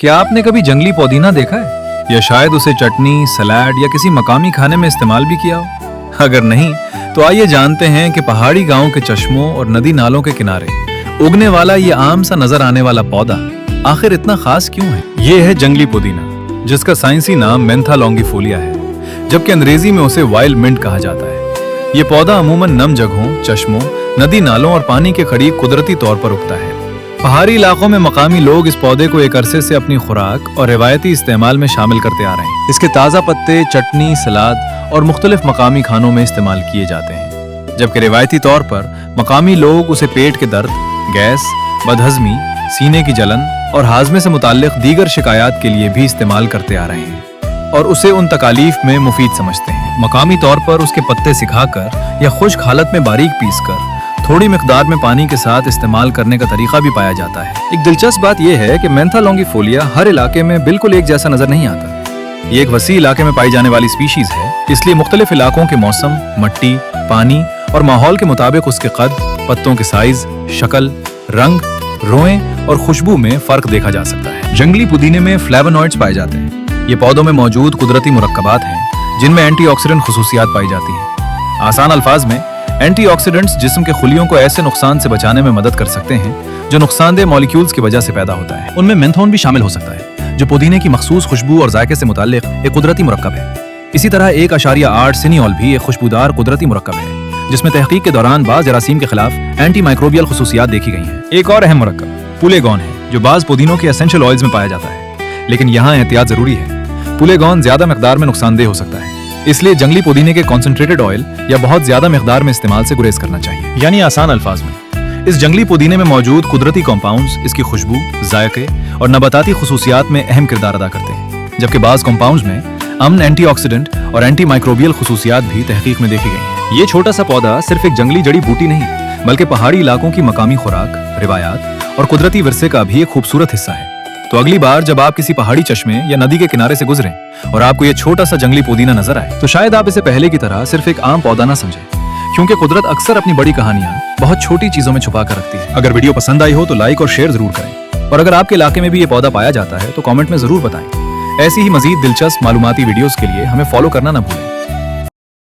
क्या आपने कभी जंगली पुदीना देखा है या शायद उसे चटनी, सलाद या किसी मकामी खाने में इस्तेमाल भी किया हो? अगर नहीं तो आइए जानते हैं कि पहाड़ी गांव के चश्मों और नदी नालों के किनारे उगने वाला ये आम सा नजर आने वाला पौधा आखिर इतना खास क्यों है। ये है जंगली पुदीना, जिसका साइंसी नाम मेंथा लॉन्गिफोलिया है, जबकि अंग्रेजी में उसे वाइल्ड मिंट कहा जाता है। ये पौधा अमूमन नम जगहों, चश्मों, नदी नालों और पानी के करीब कुदरती तौर पर उगता है। पहाड़ी इलाकों में मकामी लोग इस पौधे को एक अरसे से अपनी खुराक और रिवायती इस्तेमाल में शामिल करते आ रहे हैं। इसके ताज़ा पत्ते चटनी, सलाद और मुख्तलिफ मकामी खानों में इस्तेमाल किए जाते हैं, जबकि रिवायती तौर पर मकामी लोग उसे पेट के दर्द, गैस, बदहजमी, सीने की जलन और हाजमे से मुताल्लिक दीगर शिकायत के लिए भी इस्तेमाल करते आ रहे हैं और उसे उन तकालीफ में मुफीद समझते हैं। मकामी तौर पर उसके पत्ते सिखाकर या खुश्क हालत में बारीक पीसकर थोड़ी मिकदार में पानी के साथ इस्तेमाल करने का तरीका भी पाया जाता है। एक दिलचस्प बात यह है कि मेंथा लॉन्गिफोलिया हर इलाके में बिल्कुल एक जैसा नजर नहीं आता। ये एक वसी इलाके में पाई जाने वाली स्पीशीज है, इसलिए मुख्तलिफ इलाकों के मौसम, मिट्टी, पानी और माहौल के मुताबिक उसके कद, पत्तों के साइज, शक्ल, रंग, रोएं और खुशबू में फर्क देखा जा सकता है। जंगली पुदीने में फ्लेवोनॉइड्स पाए जाते हैं। ये पौधों में मौजूद कुदरती मुरक्कबात हैं जिनमें एंटीऑक्सीडेंट खुसूसियात पाई जाती हैं। आसान अल्फाज में एंटीऑक्सीडेंट्स जिस्म के खुलियों को ऐसे नुकसान से बचाने में मदद कर सकते हैं जो नुकसानदेह मॉलिक्यूल्स की वजह से पैदा होता है। उनमें मेंथोन भी शामिल हो सकता है, जो पुदीने की मखसूस खुशबू और जायके से मुताल्लिक एक कुदरती मुरक्कब है। इसी तरह 1.8 सिनियोल भी एक खुशबूदार कुदरती मुरक्कब है, जिसमें तहकीक के दौरान बाज जरासीम के खिलाफ एंटी माइक्रोबियल खुसूसियात देखी गई हैं। एक और अहम मुरक्कब पुलेगॉन है, जो बाज पुदीनों के एसेंशियल ऑयल्स में पाया जाता है, लेकिन यहाँ एहतियात जरूरी है। पुलेगॉन ज्यादा मिकदार में नुकसानदेह हो सकता है, इसलिए जंगली पुदीने के कॉन्सेंट्रेटेड ऑयल या बहुत ज्यादा मिकदार में इस्तेमाल से गुरेज करना चाहिए। यानी आसान अल्फाज में, इस जंगली पुदीने में मौजूद कुदरती कंपाउंड्स इसकी खुशबू, जायके और नबाताती खुसूसियात में अहम किरदार अदा करते हैं, जबकि बाज कंपाउंड्स में अमन एंटीऑक्सीडेंट और एंटी माइक्रोबियल खुसूसियात भी तहकीक में देखी गई हैं। ये छोटा सा पौधा सिर्फ एक जंगली जड़ी बूटी नहीं, बल्कि पहाड़ी इलाकों की मकामी खुराक, रिवायात और कुदरती विरसे का भी एक खूबसूरत हिस्सा है। तो अगली बार जब आप किसी पहाड़ी चश्मे या नदी के किनारे से गुजरें और आपको ये छोटा सा जंगली पुदीना नजर आए, तो शायद आप इसे पहले की तरह सिर्फ एक आम पौधा ना समझें, क्योंकि कुदरत अक्सर अपनी बड़ी कहानियां बहुत छोटी चीजों में छुपा कर रखती है। अगर वीडियो पसंद आई हो तो लाइक और शेयर जरूर करें, और अगर आपके इलाके में भी ये पौधा पाया जाता है तो कमेंट में जरूर बताएं। ऐसी ही मजीद दिलचस्प मालूमाती वीडियोस के लिए हमें फॉलो करना ना भूलें।